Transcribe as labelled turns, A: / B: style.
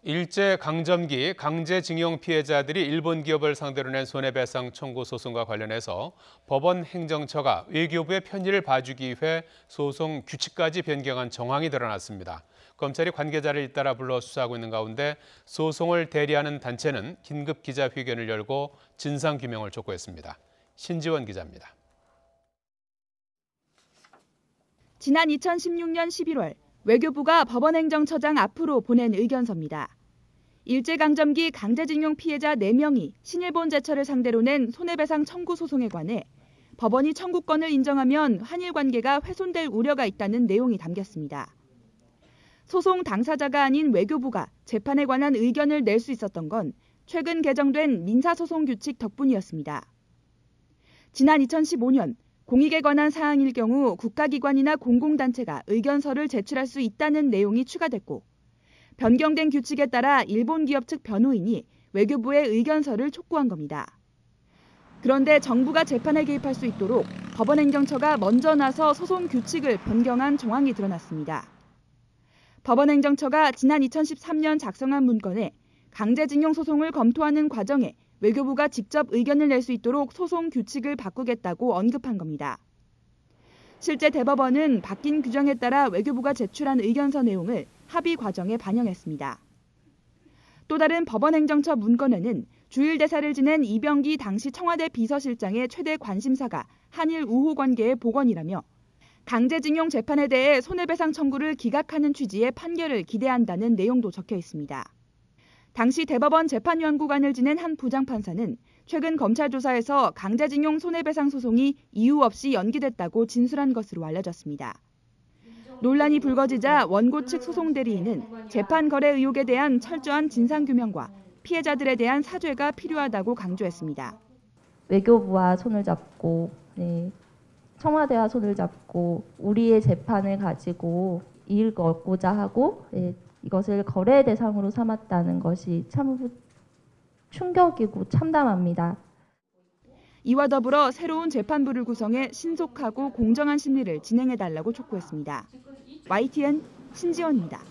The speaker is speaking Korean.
A: 일제강점기 강제징용 피해자들이 일본 기업을 상대로 낸 손해배상 청구 소송과 관련해서 법원 행정처가 외교부의 편의를 봐주기 위해 소송 규칙까지 변경한 정황이 드러났습니다. 검찰이 관계자를 잇따라 불러 수사하고 있는 가운데 소송을 대리하는 단체는 긴급 기자회견을 열고 진상규명을 촉구했습니다. 신지원 기자입니다.
B: 지난 2016년 11월 외교부가 법원행정처장 앞으로 보낸 의견서입니다. 일제강점기 강제징용 피해자 4명이 신일본 제처를 상대로 낸 손해배상 청구 소송에 관해 법원이 청구권을 인정하면 한일 관계가 훼손될 우려가 있다는 내용이 담겼습니다. 소송 당사자가 아닌 외교부가 재판에 관한 의견을 낼 수 있었던 건 최근 개정된 민사소송 규칙 덕분이었습니다. 지난 2015년 공익에 관한 사항일 경우 국가기관이나 공공단체가 의견서를 제출할 수 있다는 내용이 추가됐고, 변경된 규칙에 따라 일본 기업 측 변호인이 외교부에 의견서를 촉구한 겁니다. 그런데 정부가 재판에 개입할 수 있도록 법원행정처가 먼저 나서 소송 규칙을 변경한 정황이 드러났습니다. 법원행정처가 지난 2013년 작성한 문건에 강제징용 소송을 검토하는 과정에 외교부가 직접 의견을 낼 수 있도록 소송 규칙을 바꾸겠다고 언급한 겁니다. 실제 대법원은 바뀐 규정에 따라 외교부가 제출한 의견서 내용을 합의 과정에 반영했습니다. 또 다른 법원행정처 문건에는 주일 대사를 지낸 이병기 당시 청와대 비서실장의 최대 관심사가 한일 우호 관계의 복원이라며 강제징용 재판에 대해 손해배상 청구를 기각하는 취지의 판결을 기대한다는 내용도 적혀 있습니다. 당시 대법원 재판연구관을 지낸 한 부장판사는 최근 검찰 조사에서 강제징용 손해배상 소송이 이유 없이 연기됐다고 진술한 것으로 알려졌습니다. 논란이 불거지자 원고 측 소송 대리인은 재판 거래 의혹에 대한 철저한 진상규명과 피해자들에 대한 사죄가 필요하다고 강조했습니다.
C: 외교부와 손을 잡고 청와대와 손을 잡고 우리의 재판을 가지고 이익을 얻고자 하고 이것을 거래 대상으로 삼았다는 것이 참 충격이고 참담합니다.
B: 이와 더불어 새로운 재판부를 구성해 신속하고 공정한 심리를 진행해달라고 촉구했습니다. YTN 신지원입니다.